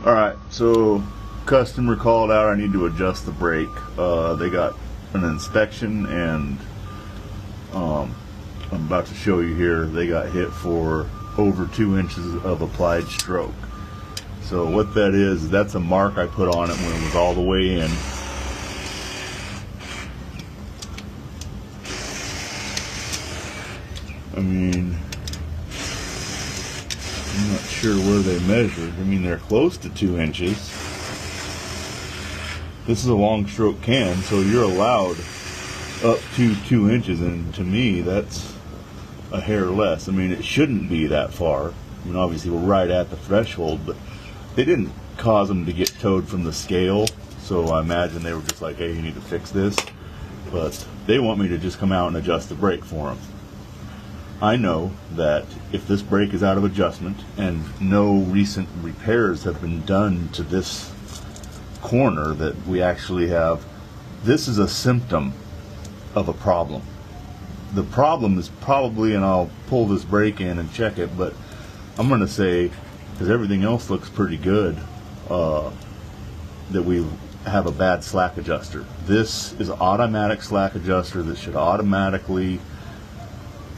Alright, so customer called out I need to adjust the brake. They got an inspection and I'm about to show you here, they got hit for over 2 inches of applied stroke. So what that is, that's a mark I put on it when it was all the way in. I mean, I'm not sure where they measured. I mean, they're close to 2 inches. This is a long stroke can, so you're allowed up to 2 inches, and to me, that's a hair less. I mean, it shouldn't be that far. I mean, obviously, we're right at the threshold, but they didn't cause them to get towed from the scale, so I imagine they were just like, hey, you need to fix this. But they want me to just come out and adjust the brake for them. I know that if this brake is out of adjustment and no recent repairs have been done to this corner that we actually have, this is a symptom of a problem. The problem is probably, and I'll pull this brake in and check it, but I'm going to say, because everything else looks pretty good, that we have a bad slack adjuster. This is an automatic slack adjuster that should automatically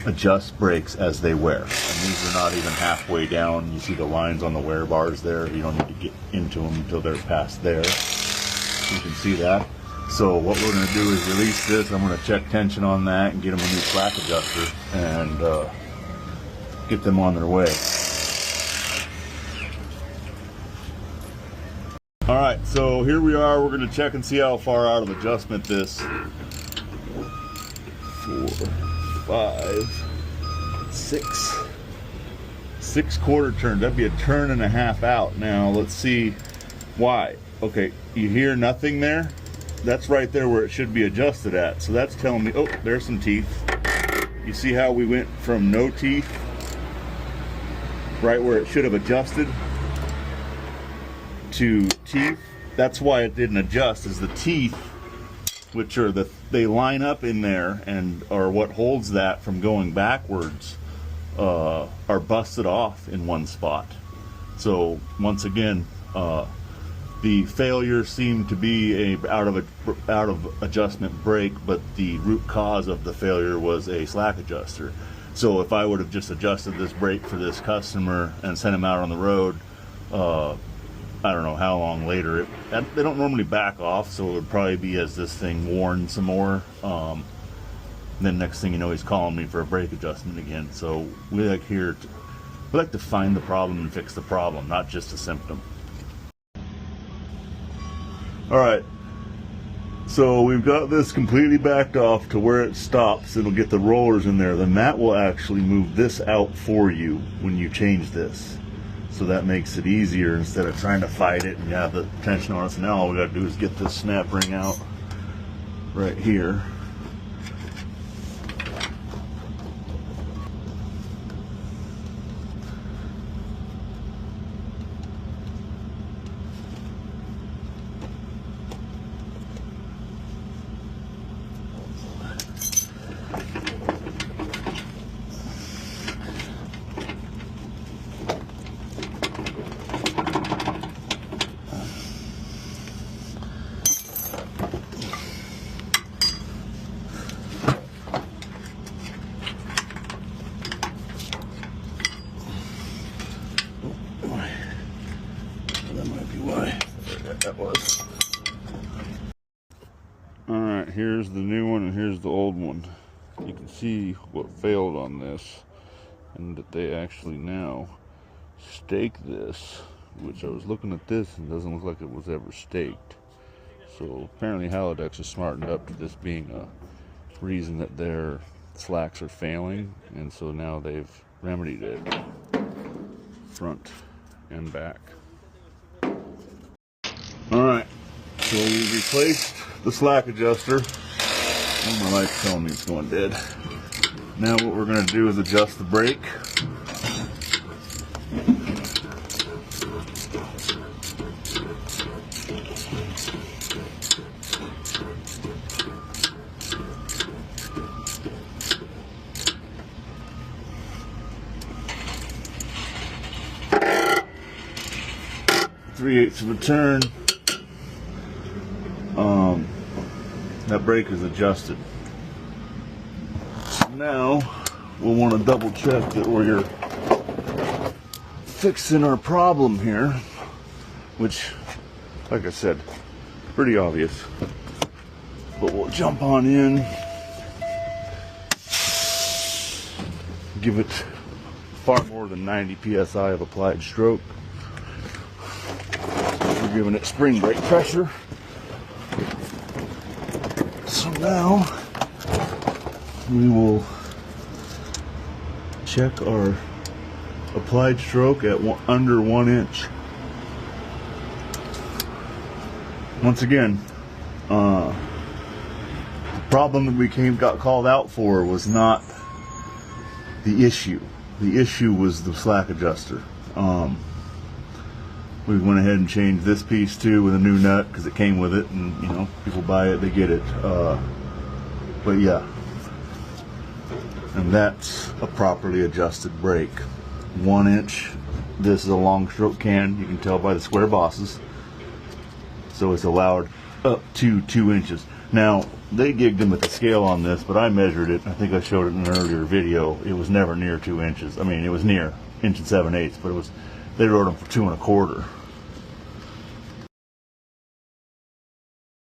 adjust brakes as they wear. And these are not even halfway down. You see the lines on the wear bars there. You don't need to get into them until they're past there. You can see that. So what we're going to do is release this. I'm going to check tension on that and get them a new slack adjuster and get them on their way. Alright, so here we are. We're going to check and see how far out of adjustment this 4, 5, 6 quarter turns. That'd be a turn and a half out. Now let's see why. Okay, you hear nothing there? That's right there where it should be adjusted at. So that's telling me, oh, there's some teeth. You see how we went from no teeth, right where it should have adjusted, to teeth? That's why it didn't adjust, is the teeth, which are they line up in there and are what holds that from going backwards, are busted off in one spot. So once again, the failure seemed to be out of adjustment brake, but the root cause of the failure was a slack adjuster. So if I would have just adjusted this brake for this customer and sent him out on the road, I don't know how long later, they don't normally back off, so it would probably be as this thing worn some more. Then next thing you know, he's calling me for a brake adjustment again. So we like to find the problem and fix the problem, not just a symptom. Alright, so we've got this completely backed off to where it stops. It'll get the rollers in there. Then that will actually move this out for you when you change this. So that makes it easier instead of trying to fight it and you have the tension on it. So now all we got to do is get this snap ring out right here. That was. Alright, here's the new one and here's the old one. You can see what failed on this, and that they actually now stake this, which I was looking at this and it doesn't look like it was ever staked. So apparently Halidex is smartened up to this being a reason that their slacks are failing, and so now they've remedied it front and back. Alright, so we replaced the slack adjuster. Oh, my light's telling me it's going dead. Now what we're going to do is adjust the brake. 3/8 of a turn. That brake is adjusted. So now we'll want to double check that we're fixing our problem here, which, like I said, pretty obvious. But we'll jump on in, give it far more than 90 psi of applied stroke. We're giving it spring brake pressure. So now we will check our applied stroke at under 1 inch. Once again, the problem that we got called out for was not the issue. The issue was the slack adjuster. We went ahead and changed this piece too with a new nut because it came with it, and you know, people buy it, they get it. But yeah, and that's a properly adjusted brake. 1 inch. This is a long stroke can. You can tell by the square bosses. So it's allowed up to 2 inches. Now they gigged them at the scale on this, but I measured it. I think I showed it in an earlier video. It was never near 2 inches. I mean, it was near 1 7/8, but it was. They wrote them for 2 1/4.